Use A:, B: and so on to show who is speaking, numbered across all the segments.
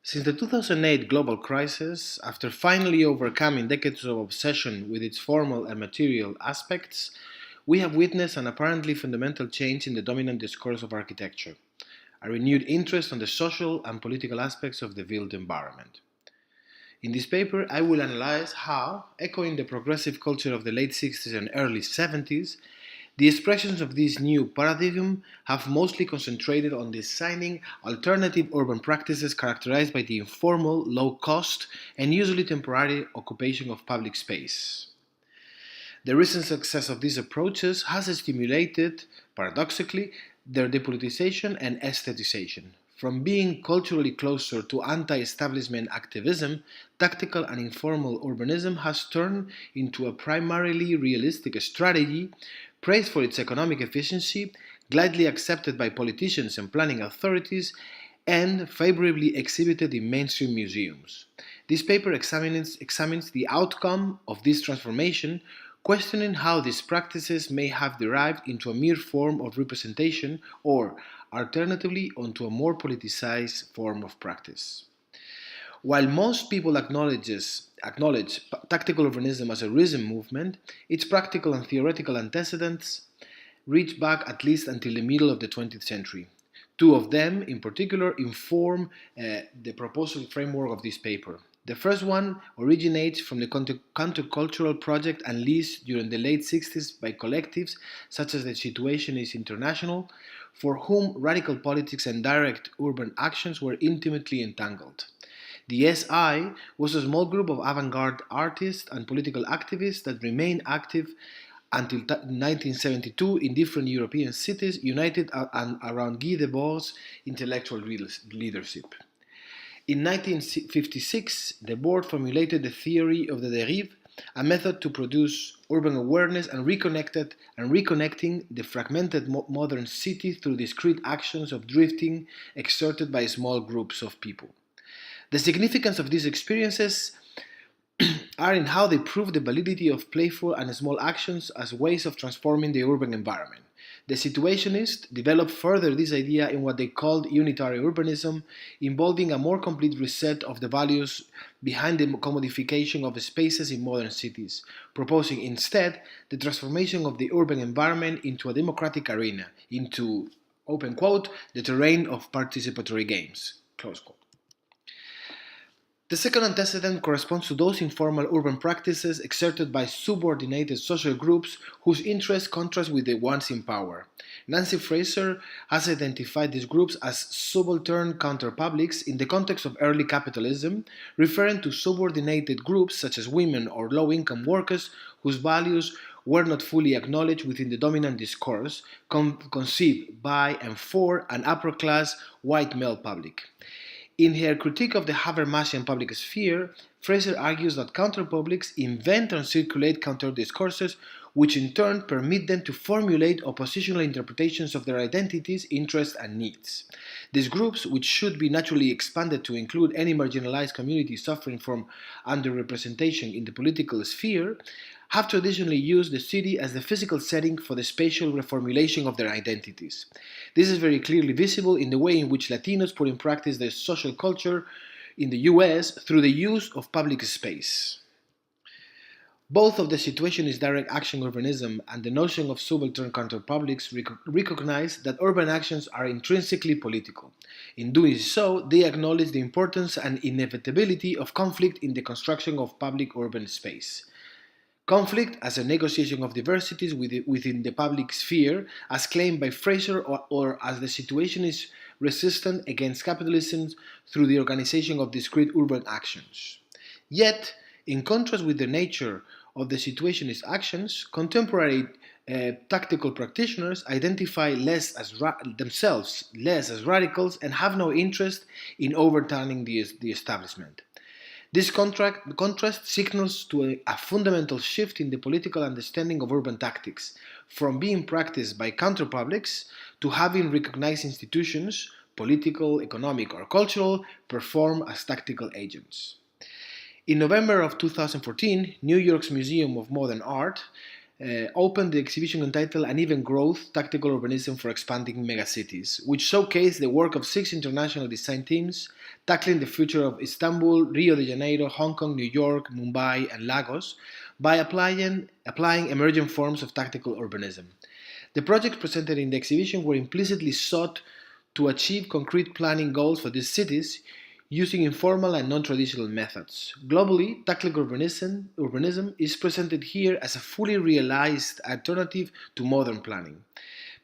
A: Since the 2008 global crisis, after finally overcoming decades of obsession with its formal and material aspects, we have witnessed an apparently fundamental change in the dominant discourse of architecture, a renewed interest on the social and political aspects of the built environment. In this paper, I will analyze how, echoing the progressive culture of the late 60s and early 70s, the expressions of this new paradigm have mostly concentrated on designing alternative urban practices characterized by the informal, low cost, and usually temporary occupation of public space. The recent success of these approaches has stimulated, paradoxically, their depoliticization and aestheticization. From being culturally closer to anti establishment activism, tactical and informal urbanism has turned into a primarily realistic strategy, praised for its economic efficiency, gladly accepted by politicians and planning authorities, and favorably exhibited in mainstream museums. This paper examines the outcome of this transformation, questioning how these practices may have derived into a mere form of representation or, alternatively, onto a more politicized form of practice. While most people acknowledge tactical urbanism as a recent movement, its practical and theoretical antecedents reach back at least until the middle of the 20th century. Two of them, in particular, inform the proposal framework of this paper. The first one originates from the countercultural project unleashed during the late 60s by collectives such as the Situationist International, for whom radical politics and direct urban actions were intimately entangled. The SI was a small group of avant-garde artists and political activists that remained active until 1972 in different European cities, united around Guy Debord's intellectual leadership. In 1956, the board formulated the theory of the dérive, a method to produce urban awareness and reconnecting the fragmented modern city through discrete actions of drifting exerted by small groups of people. The significance of these experiences are in how they prove the validity of playful and small actions as ways of transforming the urban environment. The Situationists developed further this idea in what they called Unitary Urbanism, involving a more complete reset of the values behind the commodification of spaces in modern cities, proposing instead the transformation of the urban environment into a democratic arena, into, open quote, the terrain of participatory games, close quote. The second antecedent corresponds to those informal urban practices exerted by subordinated social groups whose interests contrast with the ones in power. Nancy Fraser has identified these groups as subaltern counterpublics in the context of early capitalism, referring to subordinated groups such as women or low-income workers whose values were not fully acknowledged within the dominant discourse conceived by and for an upper-class white male public. In her critique of the Habermasian public sphere, Fraser argues that counterpublics invent and circulate counter-discourses which in turn permit them to formulate oppositional interpretations of their identities, interests, and needs. These groups, which should be naturally expanded to include any marginalized community suffering from underrepresentation in the political sphere, have traditionally used the city as the physical setting for the spatial reformulation of their identities. This is very clearly visible in the way in which Latinos put in practice their social culture in the US through the use of public space. Both of the Situationist direct action urbanism and the notion of subaltern counterpublics recognize that urban actions are intrinsically political. In doing so, they acknowledge the importance and inevitability of conflict in the construction of public urban space. Conflict as a negotiation of diversities within the public sphere, as claimed by Fraser, or as the Situationist resistance against capitalism through the organization of discrete urban actions. Yet, in contrast with the nature of the Situationist actions, contemporary tactical practitioners identify themselves less as radicals and have no interest in overturning the establishment. This contrast signals to a fundamental shift in the political understanding of urban tactics, from being practiced by counterpublics to having recognized institutions, political, economic, or cultural, perform as tactical agents. In November of 2014, New York's Museum of Modern Art opened the exhibition entitled Uneven Growth, Tactical Urbanism for Expanding Megacities, which showcased the work of 6 international design teams tackling the future of Istanbul, Rio de Janeiro, Hong Kong, New York, Mumbai, and Lagos by applying emergent forms of tactical urbanism. The projects presented in the exhibition were implicitly sought to achieve concrete planning goals for these cities using informal and non-traditional methods. Globally, tactical urbanism is presented here as a fully realized alternative to modern planning.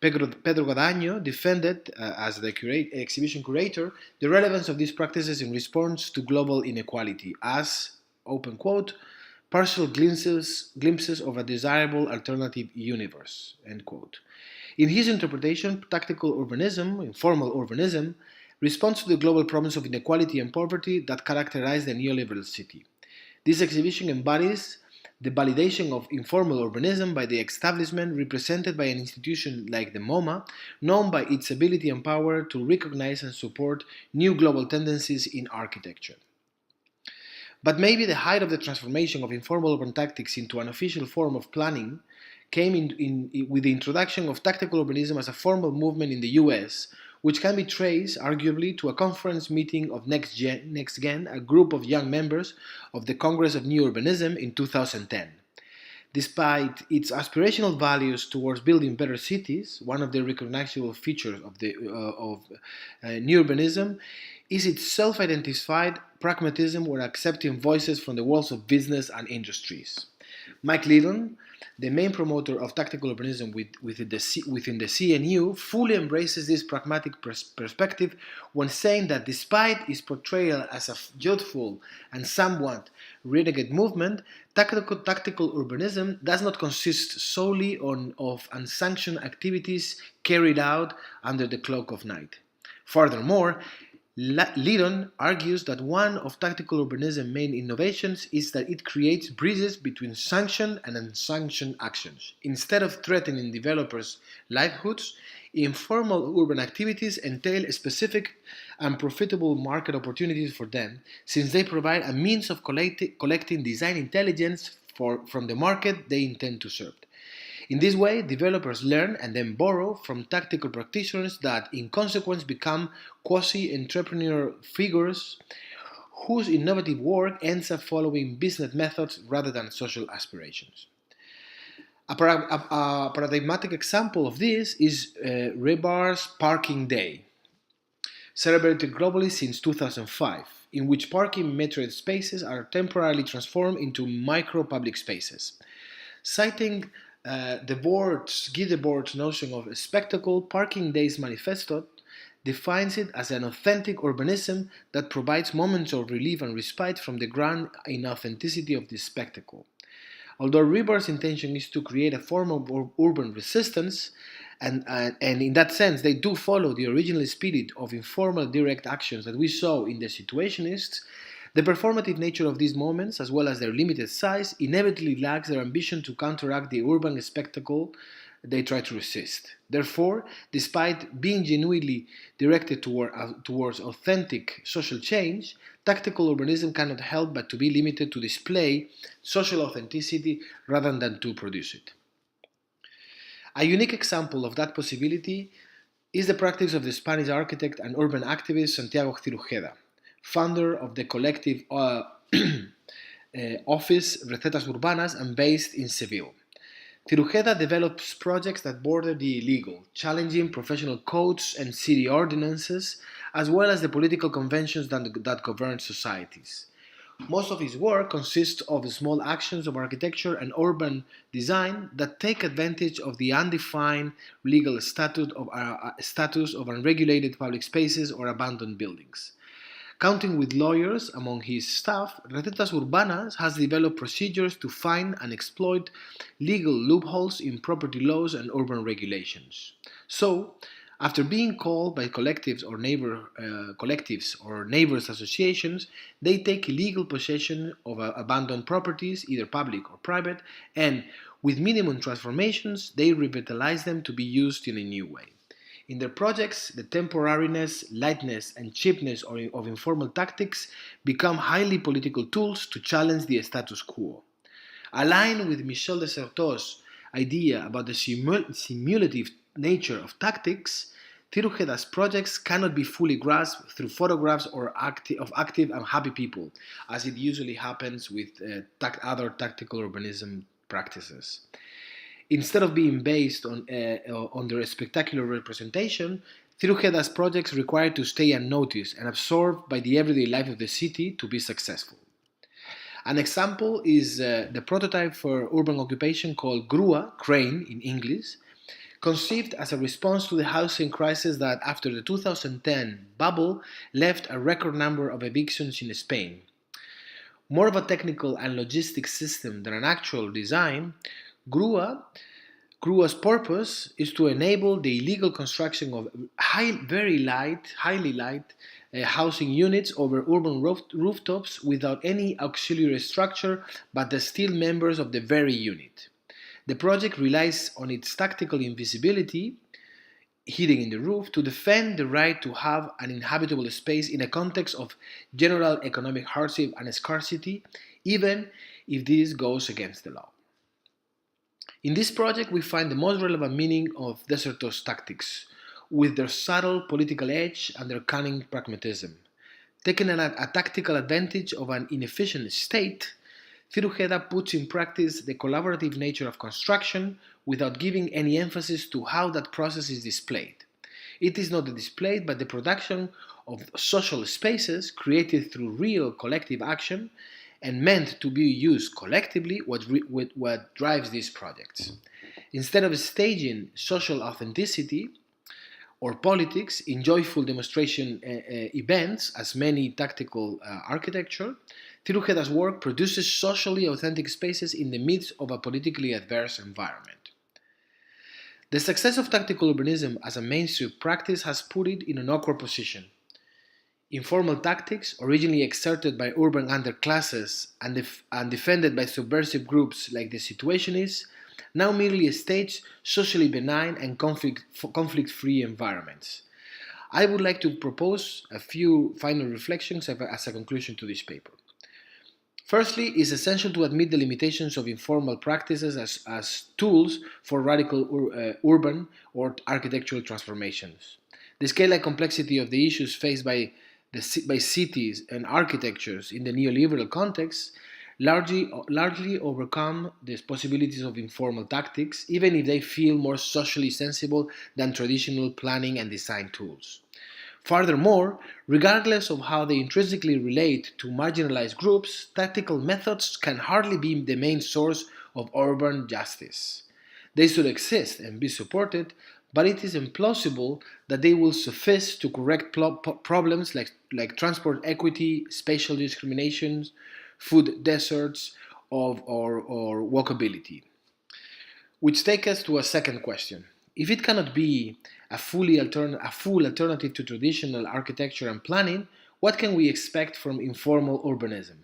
A: Pedro Gadaño defended, as the exhibition curator, the relevance of these practices in response to global inequality as, open quote, partial glimpses of a desirable alternative universe, end quote. In his interpretation, tactical urbanism, informal urbanism, responds to the global problems of inequality and poverty that characterize the neoliberal city. This exhibition embodies the validation of informal urbanism by the establishment represented by an institution like the MoMA, known by its ability and power to recognize and support new global tendencies in architecture. But maybe the height of the transformation of informal urban tactics into an official form of planning came with the introduction of tactical urbanism as a formal movement in the US, which can be traced, arguably, to a conference meeting of NextGen, a group of young members of the Congress of New Urbanism in 2010. Despite its aspirational values towards building better cities, one of the recognizable features of New Urbanism is its self-identified pragmatism or accepting voices from the worlds of business and industries. Mike Lydon, the main promoter of tactical urbanism within the CNU, fully embraces this pragmatic perspective when saying that despite its portrayal as a youthful and somewhat renegade movement, tactical urbanism does not consist solely of unsanctioned activities carried out under the cloak of night. Furthermore, Lydon argues that one of tactical urbanism's main innovations is that it creates bridges between sanctioned and unsanctioned actions. Instead of threatening developers' livelihoods, informal urban activities entail specific and profitable market opportunities for them, since they provide a means of collecting design intelligence from the market they intend to serve. In this way, developers learn and then borrow from tactical practitioners that, in consequence, become quasi-entrepreneurial figures whose innovative work ends up following business methods rather than social aspirations. A paradigmatic example of this is Rebar's Parking Day, celebrated globally since 2005, in which parking metered spaces are temporarily transformed into micro-public spaces. Citing the board's notion of a spectacle, Parking Day's manifesto defines it as an authentic urbanism that provides moments of relief and respite from the grand inauthenticity of this spectacle. Although Rebar's intention is to create a form of urban resistance, and in that sense they do follow the original spirit of informal direct actions that we saw in the Situationists, the performative nature of these moments, as well as their limited size, inevitably lacks their ambition to counteract the urban spectacle they try to resist. Therefore, despite being genuinely directed towards authentic social change, tactical urbanism cannot help but to be limited to display social authenticity rather than to produce it. A unique example of that possibility is the practice of the Spanish architect and urban activist Santiago Cirujeda, founder of the collective office Recetas Urbanas and based in Seville. Cirujeda develops projects that border the illegal, challenging professional codes and city ordinances, as well as the political conventions that govern societies. Most of his work consists of small actions of architecture and urban design that take advantage of the undefined legal status of unregulated public spaces or abandoned buildings. Counting with lawyers among his staff, Recetas Urbanas has developed procedures to find and exploit legal loopholes in property laws and urban regulations. So, after being called by collectives or neighbors associations, they take illegal possession of abandoned properties, either public or private, and with minimum transformations, they revitalize them to be used in a new way. In their projects, the temporariness, lightness, and cheapness of informal tactics become highly political tools to challenge the status quo. Aligned with Michel de Certeau's idea about the simulative nature of tactics, Tirujeda's projects cannot be fully grasped through photographs of active and happy people, as it usually happens with other tactical urbanism practices. Instead of being based on their spectacular representation, Tirujeda's projects require to stay unnoticed and absorbed by the everyday life of the city to be successful. An example is the prototype for urban occupation called Gruha Crane in English, conceived as a response to the housing crisis that, after the 2010 bubble, left a record number of evictions in Spain. More of a technical and logistic system than an actual design, Gruha's purpose is to enable the illegal construction of highly light housing units over urban rooftops without any auxiliary structure but the steel members of the very unit. The project relies on its tactical invisibility, hidden in the roof, to defend the right to have an inhabitable space in a context of general economic hardship and scarcity, even if this goes against the law. In this project, we find the most relevant meaning of Desertos tactics, with their subtle political edge and their cunning pragmatism. Taking a tactical advantage of an inefficient state, Tirujeda puts in practice the collaborative nature of construction without giving any emphasis to how that process is displayed. It is not the display but the production of social spaces created through real collective action and meant to be used collectively what drives these projects. Instead of staging social authenticity or politics in joyful demonstration events, as many tactical architecture, Tirujeda's work produces socially authentic spaces in the midst of a politically adverse environment. The success of tactical urbanism as a mainstream practice has put it in an awkward position. Informal tactics, originally exerted by urban underclasses and defended by subversive groups like the Situationists, now merely stage socially benign and conflict-free environments. I would like to propose a few final reflections as a conclusion to this paper. Firstly, it is essential to admit the limitations of informal practices as tools for radical urban or architectural transformations. The scale and complexity of the issues faced by cities and architectures in the neoliberal context largely overcome the possibilities of informal tactics, even if they feel more socially sensible than traditional planning and design tools. Furthermore, regardless of how they intrinsically relate to marginalized groups, tactical methods can hardly be the main source of urban justice. They should exist and be supported, but it is implausible that they will suffice to correct problems like transport equity, spatial discriminations, food deserts, or walkability. Which takes us to a second question. If it cannot be a full alternative to traditional architecture and planning, what can we expect from informal urbanism?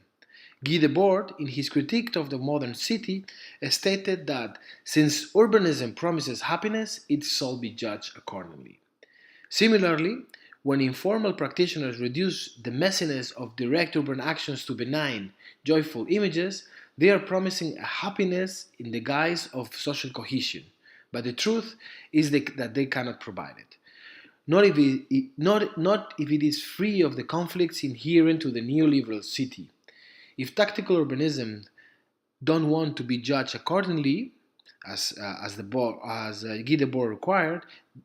A: Guy Debord, in his critique of the modern city, stated that since urbanism promises happiness, it shall be judged accordingly. Similarly, when informal practitioners reduce the messiness of direct urban actions to benign, joyful images, they are promising a happiness in the guise of social cohesion. But the truth is that they cannot provide it. Not if it is free of the conflicts inherent to the neoliberal city. If tactical urbanism don't want to be judged accordingly, as Guy Debord required,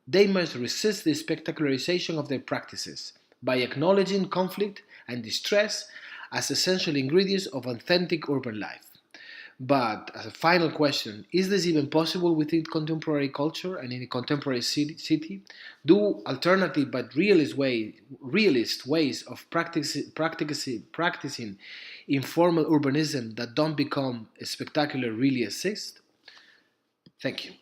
A: they must resist the spectacularization of their practices by acknowledging conflict and distress as essential ingredients of authentic urban life. But as a final question, is this even possible within contemporary culture and in a contemporary city? Do alternative but realist ways of practicing informal urbanism that don't become spectacular really exist? Thank you.